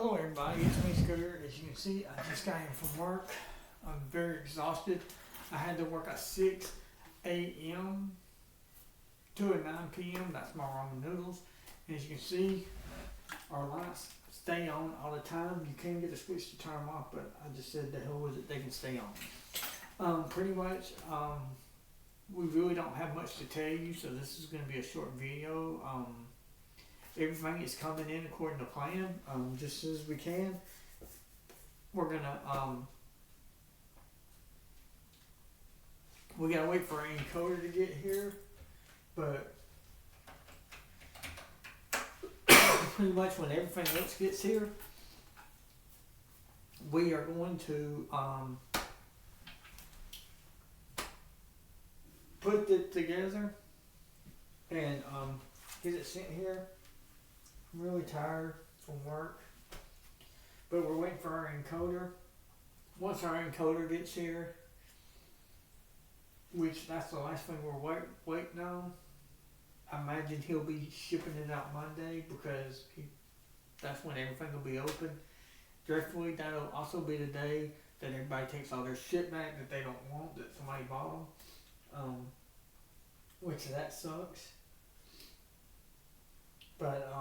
Hello everybody, it's me Scooter. As you can see, I just got in from work. I'm very exhausted. I had to work at 6 a.m. to 9 p.m. That's my ramen noodles. And as you can see, our lights stay on all the time. You can get a switch to turn them off, but I just said the hell with it, they can stay on. Pretty much, we really don't have much to tell you, so this is going to be a short video. Everything is coming in according to plan, just as we can. We're gonna, we gotta wait for our encoder to get here, but pretty much when everything else gets here, we are going to, put it together and, get it sent here. I'm really tired from work, but we're waiting for our encoder. Once our encoder gets here, which that's the last thing we're waiting on, I imagine he'll be shipping it out Monday because that's when everything will be open. Dreadfully, that'll also be the day that everybody takes all their shit back that they don't want, that somebody bought them, which that sucks. But,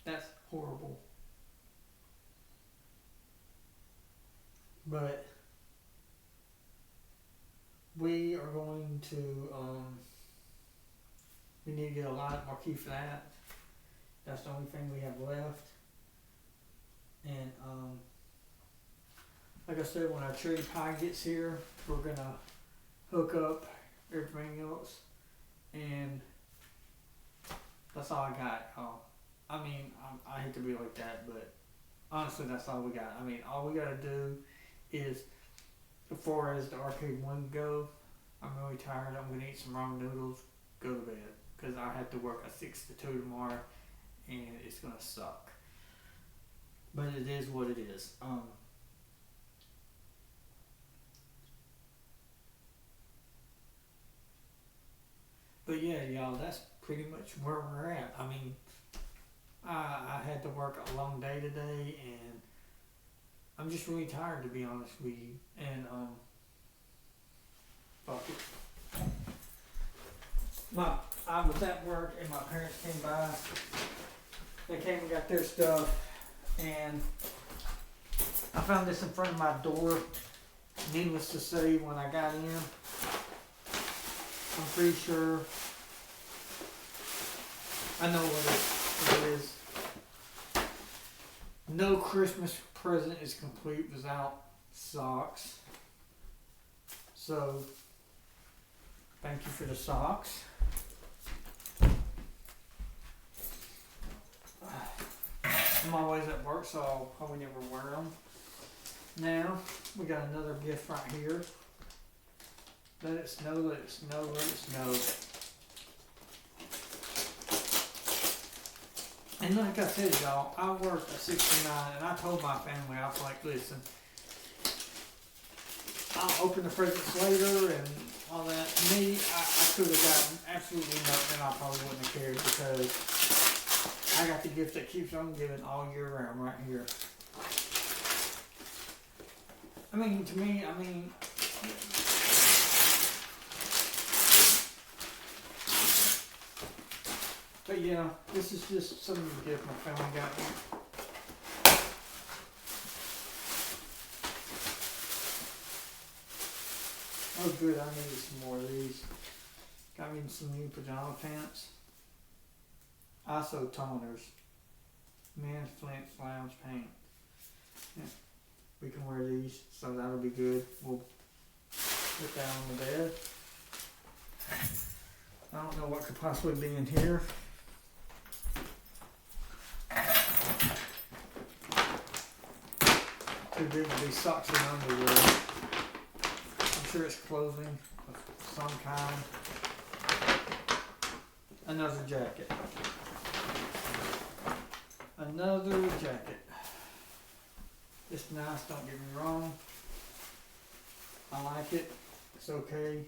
that's horrible. But, we are going to, we need to get a light marquee for that. That's the only thing we have left. And, like I said, when our cherry pie gets here, we're gonna hook up everything else. And that's all I got, y'all. I mean, I hate to be like that, but honestly, that's all we got. I mean, all we gotta do is, as far as the arcade one go, I'm really tired. I'm gonna eat some ramen noodles, go to bed, because I have to work at 6 to 2 tomorrow, and it's gonna suck. But it is what it is. But yeah, y'all, that's pretty much where we're at. I mean, I had to work a long day today, and I'm just really tired, to be honest with you. And fuck it. I was at work, and my parents came by. They came and got their stuff, and I found this in front of my door. Needless to say, when I got in, I'm pretty sure I know what it is. No Christmas present is complete without socks. So, thank you for the socks. I'm always at work, so I'll probably never wear them. Now, we got another gift right here. Let it snow, let it snow, let it snow. And like I said, y'all, I worked at 69, and I told my family, I was like, listen, I'll open the presents later and all that. To me, I could have gotten absolutely nothing, and I probably wouldn't have cared, because I got the gift that keeps on giving all year round right here. I mean, to me, but yeah, this is just some of the gift my family got me. Oh good, I needed some more of these. Got me some new pajama pants. ISO toners. Men's Flint Lounge Paint. Yeah, we can wear these, so that'll be good. We'll put that on the bed. I don't know what could possibly be in here. Too big to be socks and underwear. I'm sure it's clothing of some kind. Another jacket. Another jacket. It's nice, don't get me wrong. I like it. It's okay.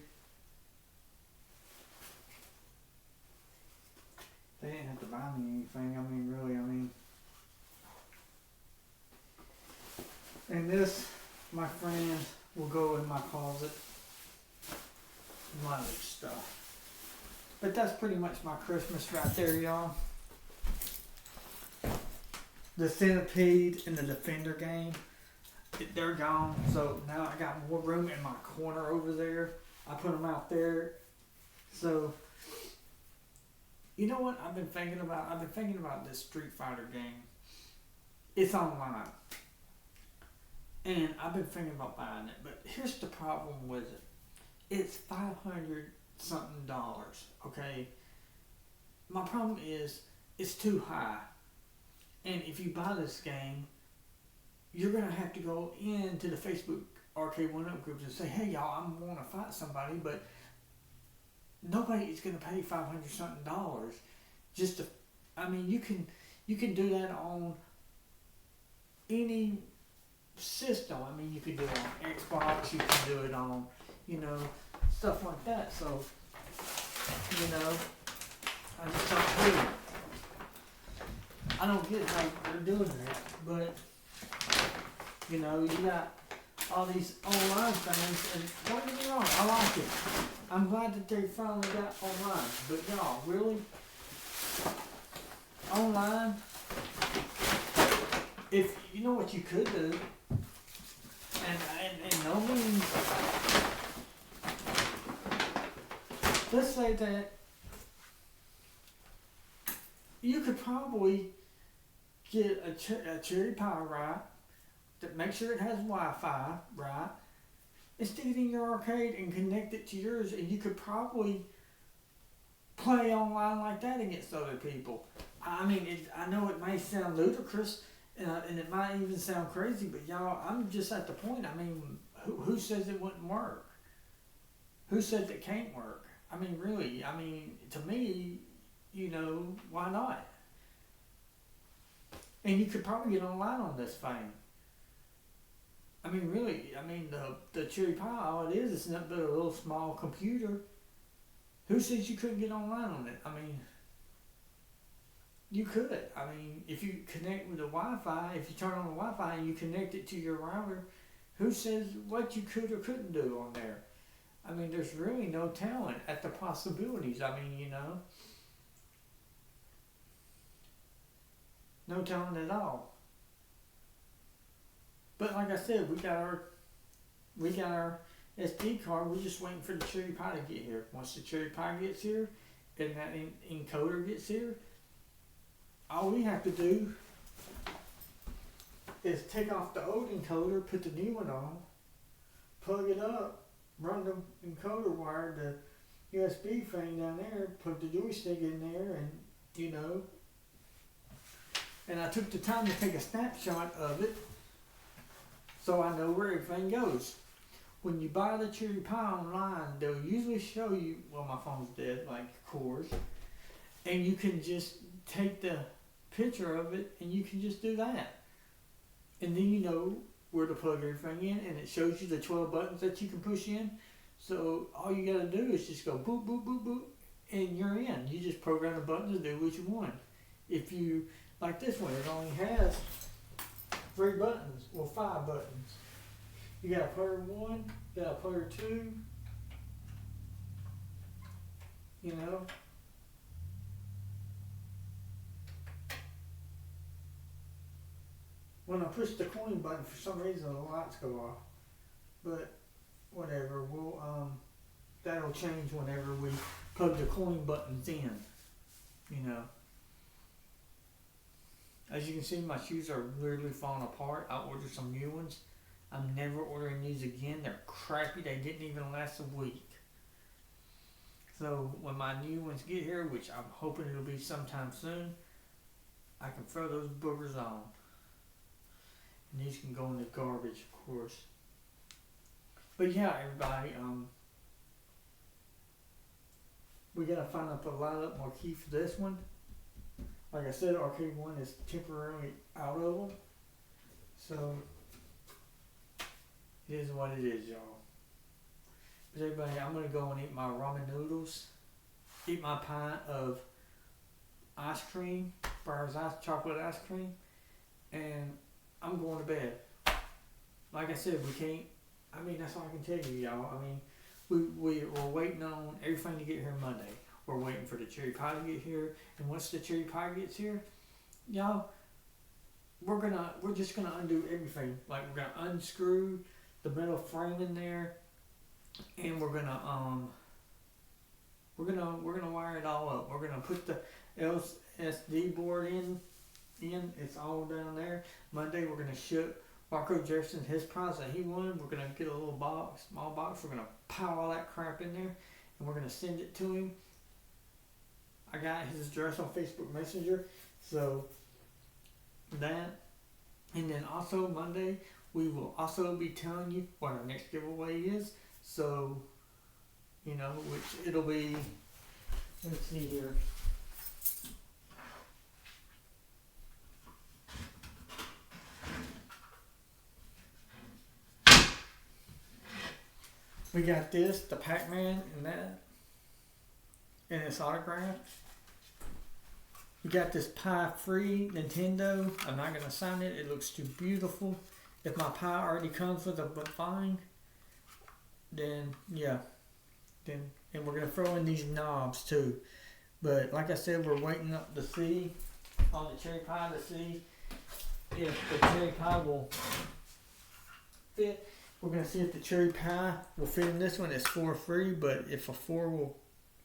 They didn't have to buy me anything. I mean, really, I mean. And this, my friend, will go in my closet. A lot of stuff. But that's pretty much my Christmas right there, y'all. The Centipede and the Defender game, they're gone. So now I got more room in my corner over there. I put them out there. So, you know what I've been thinking about? I've been thinking about this Street Fighter game. It's online. And I've been thinking about buying it. But here's the problem with it. It's $500 something, okay? My problem is it's too high. And if you buy this game, you're gonna have to go into the Facebook Arcade 1-Up groups and say, hey y'all, I'm gonna fight somebody, but nobody is gonna pay $500 something just to, I mean, you can do that on any system. I mean, you can do it on Xbox, you can do it on, stuff like that. So, I just don't do it. I don't get how they're doing that, but, you got all these online things, and don't get me wrong, I like it. I'm glad that they finally got online, but y'all, really? Online, if, you know what you could do, and no means, let's say that you could probably get a cherry pie, right, that make sure it has Wi-Fi, right, and stick it in your arcade and connect it to yours, and you could probably play online like that against other people. I mean, I know it may sound ludicrous, and it might even sound crazy, but y'all, I'm just at the point, I mean, who says it wouldn't work? Who says it can't work? I mean, really, to me, why not? And you could probably get online on this thing. I mean, really, the cherry pie, all it is nothing but a little small computer. Who says you couldn't get online on it? I mean, you could. I mean, if you connect with the Wi-Fi, if you turn on the Wi-Fi and you connect it to your router, who says what you could or couldn't do on there? I mean, there's really no talent at the possibilities. I mean, no talent at all. But like I said, we got our SD card. We're just waiting for the cherry pie to get here. Once the cherry pie gets here, and that encoder gets here, all we have to do is take off the old encoder, put the new one on, plug it up, run the encoder wire, the USB thing down there, put the joystick in there, and and I took the time to take a snapshot of it so I know where everything goes. When you buy the cherry pie online, they'll usually show you, well, my phone's dead, like, of course, and you can just take the picture of it and you can just do that. And then you know where to plug everything in, and it shows you the 12 buttons that you can push in. So all you gotta do is just go boop, boop, boop, boop, and you're in. You just program the buttons to do what you want. If you, like this one, it only has 3 buttons, well, 5 buttons. You got a player 1, you got a player 2, When I push the coin button, for some reason the lights go off. But whatever, that'll change whenever we plug the coin buttons in, As you can see, my shoes are literally falling apart. I ordered some new ones. I'm never ordering these again. They're crappy. They didn't even last a week. So when my new ones get here, which I'm hoping it'll be sometime soon, I can throw those boogers on. And these can go in the garbage, of course. But yeah, everybody, we gotta find up a lineup more key for this one. Like I said, Arcade 1 is temporarily out of them. So, it is what it is, y'all. But everybody, I'm gonna go and eat my ramen noodles, eat my pint of ice cream, chocolate ice cream, and I'm going to bed. Like I said, we can't. I mean, that's all I can tell you, y'all. I mean, we're waiting on everything to get here Monday. We're waiting for the cherry pie to get here, and once the cherry pie gets here, y'all, we're just gonna undo everything. Like we're gonna unscrew the metal frame in there, and we're gonna wire it all up. We're gonna put the LSD board in. It's all down there. Monday we're gonna ship Marco Jefferson his prize that he won. We're gonna get a little box, small box. We're gonna pile all that crap in there, and we're gonna send it to him. I got his address on Facebook Messenger, so that, and then also Monday we will also be telling you what our next giveaway is. So, which it'll be. Let's see here. We got this, the Pac-Man, and that, and it's autographed. We got this pie free Nintendo. I'm not gonna sign it. It looks too beautiful. If my pie already comes with a vine, then yeah, and we're gonna throw in these knobs too. But like I said, we're waiting up to see on the cherry pie to see if the cherry pie will fit. We're gonna see if the cherry pie will fit in this one. It's 4 free, but if a 4 will,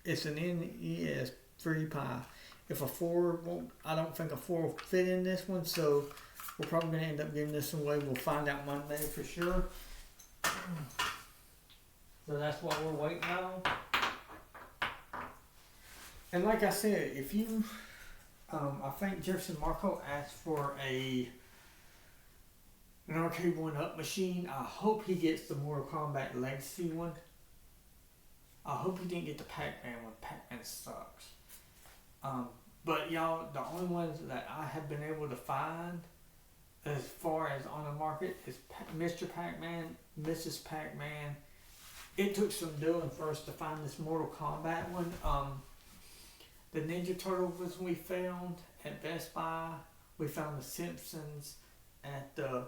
it's an NES free pie. If a 4 won't, I don't think a 4 will fit in this one, so we're probably gonna end up giving this away. We'll find out Monday for sure. So that's what we're waiting on. And like I said, if you, I think Jefferson Marco asked for an arcade 1-up machine. I hope he gets the Mortal Kombat Legacy one. I hope he didn't get the Pac-Man one. Pac-Man sucks. But y'all, the only ones that I have been able to find as far as on the market is Mr. Pac-Man, Mrs. Pac-Man. It took some doing for us to find this Mortal Kombat one. The Ninja Turtle was we found at Best Buy. We found the Simpsons at the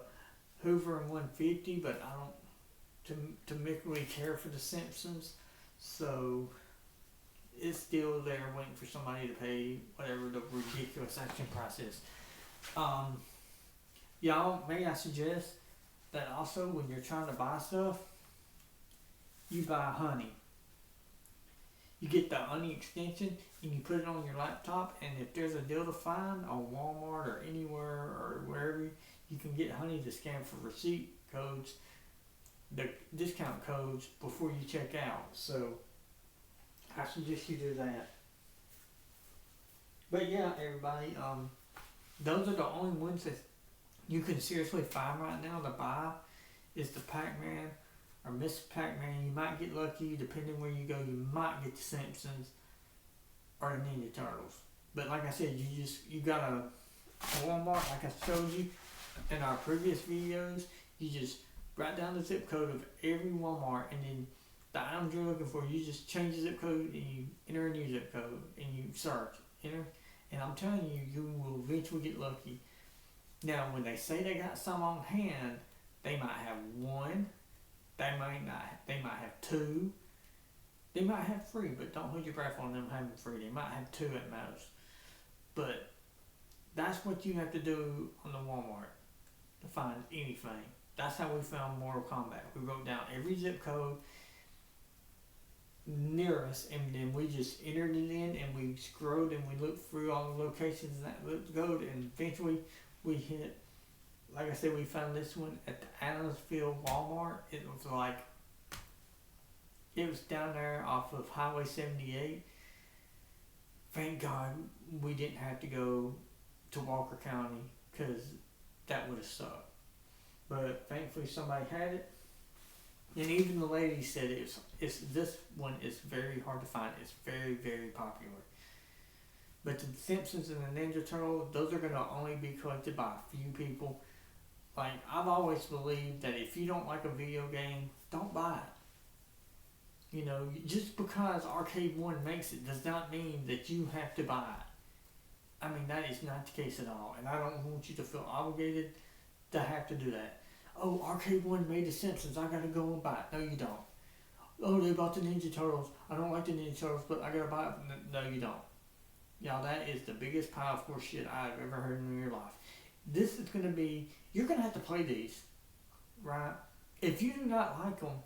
Hoover and 150, but I don't particularly care for the Simpsons, so it's still there waiting for somebody to pay whatever the ridiculous action price is. Y'all, may I suggest that also when you're trying to buy stuff, you buy honey. You get the honey extension and you put it on your laptop, and if there's a deal to find on Walmart or anywhere or wherever, you can get honey to scan for receipt codes, the discount codes before you check out. So I suggest you do that. But yeah, everybody, those are the only ones that you can seriously find right now to buy is the Pac-Man or Miss Pac-Man. You might get lucky, depending where you go, you might get the Simpsons or the Ninja Turtles. But like I said, you got a Walmart, like I showed you in our previous videos. You just write down the zip code of every Walmart, and then the items you're looking for, you just change the zip code and you enter a new zip code and you search, enter, and I'm telling you, you will eventually get lucky. Now, when they say they got some on hand, they might have one, they might not. They might have two. They might have three, but don't hold your breath on them having three. They might have two at most. But that's what you have to do on the Walmart to find anything. That's how we found Mortal Kombat. We wrote down every zip code near us, and then we just entered it in, and we scrolled and we looked through all the locations that looked good, and eventually we hit. Like I said, we found this one at the Adamsville Walmart. It was down there off of Highway 78. Thank God we didn't have to go to Walker County, because that would have sucked. But thankfully somebody had it. And even the lady said this one is very hard to find. It's very, very popular. But the Simpsons and the Ninja Turtle, those are going to only be collected by a few people. Like, I've always believed that if you don't like a video game, don't buy it. You know, just because Arcade 1 makes it does not mean that you have to buy it. mean, that is not the case at all. And I don't want you to feel obligated to have to do that. Oh, Arcade1 made The Simpsons. I gotta go and buy it. No, you don't. Oh, they bought the Ninja Turtles. I don't like the Ninja Turtles, but I gotta buy it. No, you don't. Y'all, that is the biggest pile of horse shit I've ever heard in your life. This is gonna be, you're gonna have to play these, right? If you do not like them,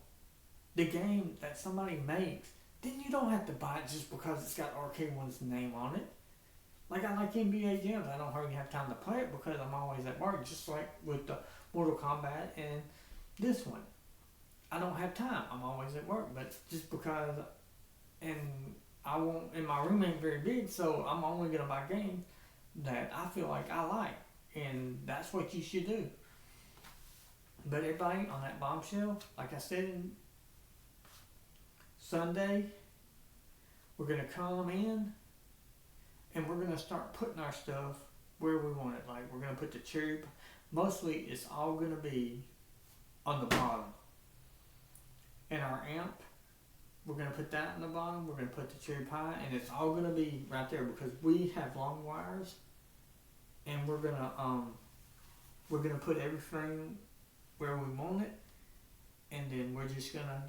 the game that somebody makes, then you don't have to buy it just because it's got Arcade1's name on it. Like I like NBA Jams. I don't hardly have time to play it because I'm always at work, just like with the Mortal Kombat and this one. I don't have time. I'm always at work, but just because, and and my room ain't very big, so I'm only gonna buy games that I feel like I like, and that's what you should do. But everybody on that bombshell, like I said, Sunday, we're gonna come in, and we're gonna start putting our stuff where we want it. Like we're gonna put the cherry. Mostly, it's all gonna be on the bottom. And our amp, we're going to put that on the bottom. We're going to put the cherry pie, and it's all going to be right there because we have long wires, and we're going to put everything where we want it, and then we're just going to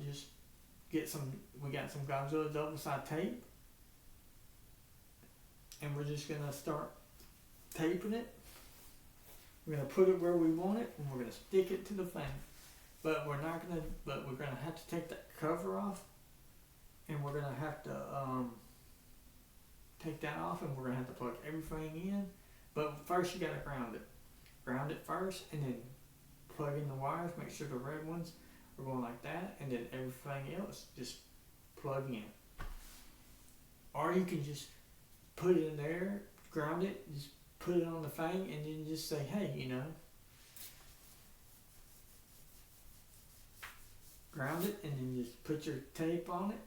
get we got some Godzilla double-side tape, and we're just going to start taping it. We're going to put it where we want it, and we're going to stick it to the thing. But we're gonna have to take that cover off, and we're gonna have to take that off, and we're gonna have to plug everything in. But first, you gotta ground it first, and then plug in the wires. Make sure the red ones are going like that, and then everything else just plug in. Or you can just put it in there, ground it, just put it on the thing, and then just say, hey, ground it, and then just put your tape on it,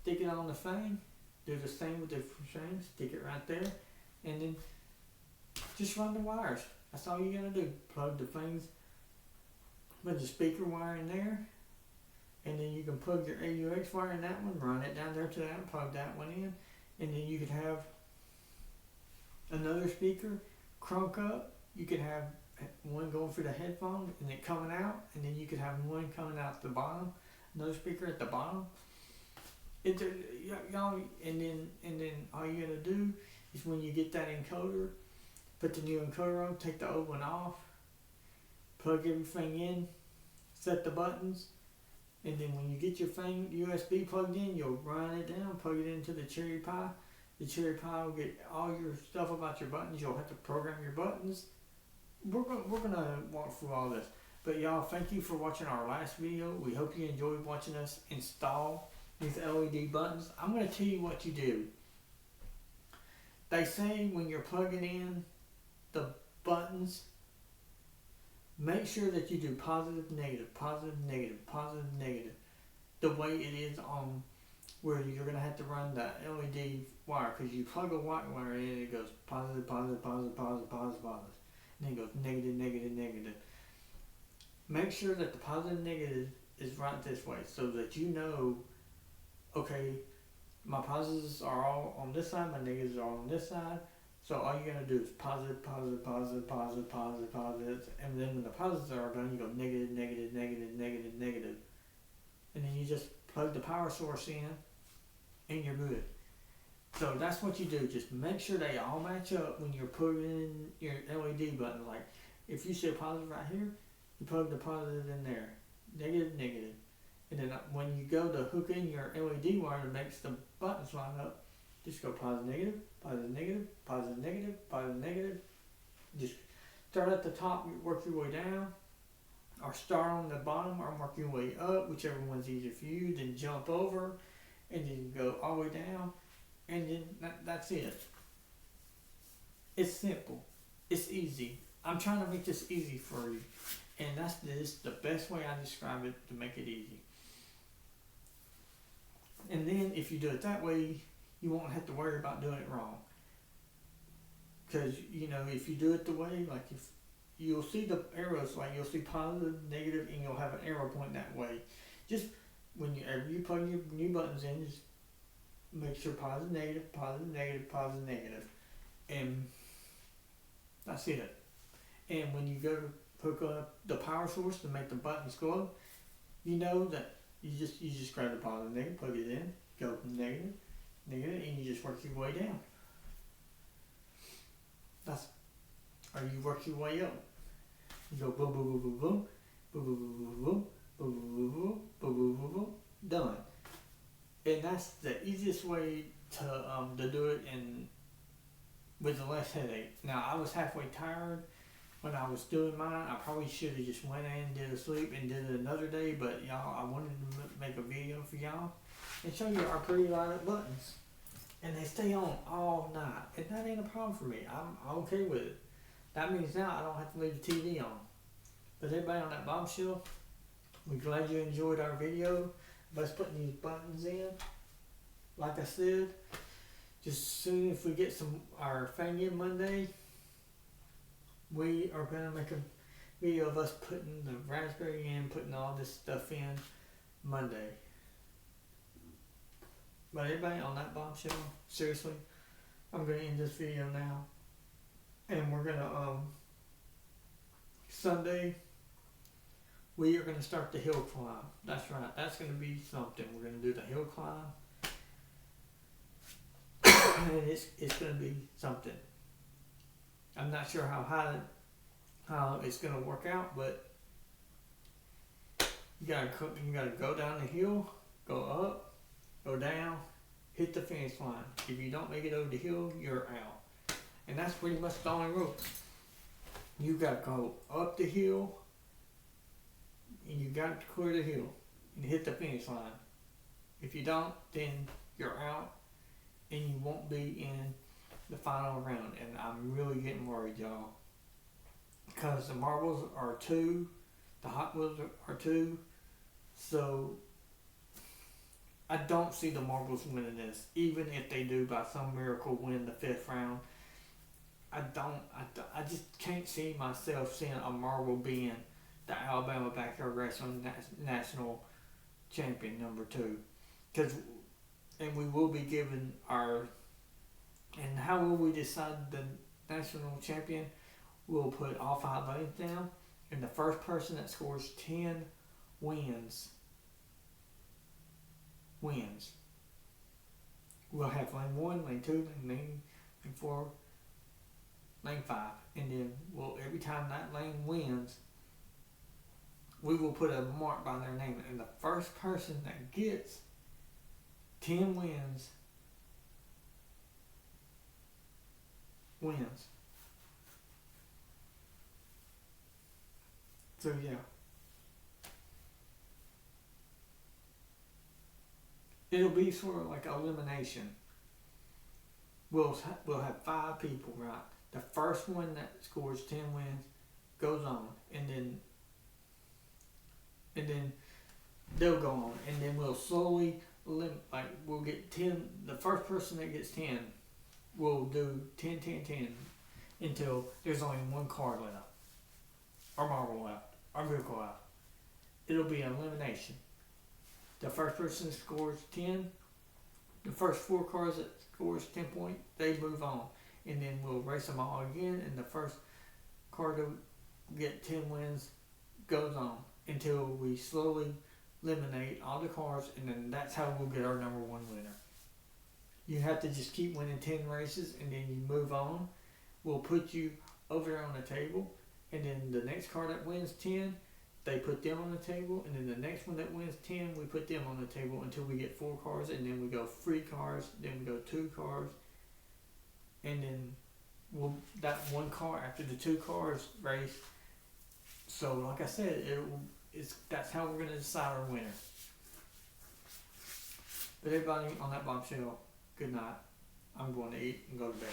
stick it on the thing, do the same with the thing, stick it right there, and then just run the wires. That's all you gotta do. Plug the things, put the speaker wire in there, and then you can plug your AUX wire in that one, run it down there to that, plug that one in, and then you could have another speaker crunk up. You could have one going for the headphone and then coming out, and then you could have one coming out the bottom, another speaker at the bottom. Y'all, and then all you gotta do is when you get that encoder, put the new encoder on, take the old one off, plug everything in, set the buttons, and then when you get your thing USB plugged in, you'll run it down, plug it into the cherry pie. The cherry pie will get all your stuff about your buttons. You'll have to program your buttons. We're gonna walk through all this. But y'all, thank you for watching our last video. We hope you enjoyed watching us install these LED buttons. I'm gonna tell you what you do. They say when you're plugging in the buttons, make sure that you do positive, negative, positive, negative, positive, negative. The way it is on where you're gonna have to run the LED wire, because you plug a white wire in, it goes positive, positive, positive, positive, positive, positive. And then it goes negative, negative, negative. Make sure that the positive, negative is right this way, so that you know, okay, my positives are all on this side, my negatives are all on this side. So all you gotta do is positive, positive, positive, positive, positive, positive, and then when the positives are done, you go negative, negative, negative, negative, negative, and then you just plug the power source in, and you're good. So that's what you do. Just make sure they all match up when you're putting in your LED button. Like if you see a positive right here, you plug the positive in there, negative, negative, and then when you go to hook in your LED wire that makes the buttons line up, just go positive, negative, positive, negative, positive, negative, positive, negative. Just start at the top, work your way down, or start on the bottom, or work your way up, whichever one's easier for you. Then jump over, and then go all the way down, and then that's it. It's simple. It's easy. I'm trying to make this easy for you, and that's the best way I describe it to make it easy. And then if you do it that way, you won't have to worry about doing it wrong. Because, if you do it the way, like if you'll see the arrows, like you'll see positive, negative, and you'll have an arrow pointing that way. Just whenever you plug your new buttons in, just make sure positive, negative, positive, negative, positive, negative. And That's it. And when you go to hook up the power source to make the buttons glow, you know that you just grab the positive, negative, plug it in, go negative, negative, and you just work your way down. That's or you work your way up. You go boom, boom, boom, boom, boom, boom, boom, boom, boom, boom, boom, boom, boom, boom, boom, boom, boom, done. And that's the easiest way to do it and with the less headache. Now I was halfway tired when I was doing mine. I probably should have just went in, did a sleep, and did it another day. But y'all, I wanted to make a video for y'all and show you our pretty light up buttons, and they stay on all night. And that ain't a problem for me. I'm okay with it. That means now I don't have to leave the TV on. But everybody on that bombshell, we're glad you enjoyed our video of us putting these buttons in. Like I said, just soon if we get our thing in Monday, we are gonna make a video of us putting the raspberry in, putting all this stuff in Monday. But everybody on that bombshell, seriously, I'm gonna end this video now. And we're gonna Sunday we are gonna start the hill climb. That's right, that's gonna be something. We're gonna do the hill climb. And it's gonna be something. I'm not sure how it's gonna work out, but you gotta go down the hill, go up, go down, hit the finish line. If you don't make it over the hill, you're out. And that's pretty much the only rule. You gotta go up the hill, and you got to clear the hill and hit the finish line. If you don't, then you're out, and you won't be in the final round. And I'm really getting worried, y'all, because the marbles are 2, the Hot Wheels are 2, so I don't see the marbles winning this. Even if they do by some miracle win the 5th round, I just can't see myself seeing a marble being the Alabama Backyard Wrestling National Champion number 2. And we will be given and how will we decide the national champion? We'll put all 5 lanes down, and the first person that scores 10 wins. We'll have lane 1, lane 2, lane 4, lane 5, and then every time that lane wins, we will put a mark by their name, and the first person that gets 10 wins wins. So yeah, it'll be sort of like elimination. We'll have 5 people, right? The first one that scores 10 wins goes on, and then they'll go on, and then we'll slowly we'll get 10. The first person that gets 10, we'll do 10, 10, 10 until there's only 1 card left, or marble left, or vehicle left. It'll be an elimination. The first person that scores 10, the first 4 cards that scores 10 points, they move on, and then we'll race them all again, and the first card to get 10 wins goes on until we slowly eliminate all the cards, and then that's how we'll get our number 1 winner. You have to just keep winning 10 races, and then you move on. We'll put you over there on the table, and then the next card that wins 10, they put them on the table, and then the next one that wins 10, we put them on the table until we get 4 cards, and then we go 3 cards, then we go 2 cards, and then that 1 card after the 2 cards race. So like I said, that's how we're going to decide our winner. But everybody on that bombshell, good night. I'm going to eat and go to bed.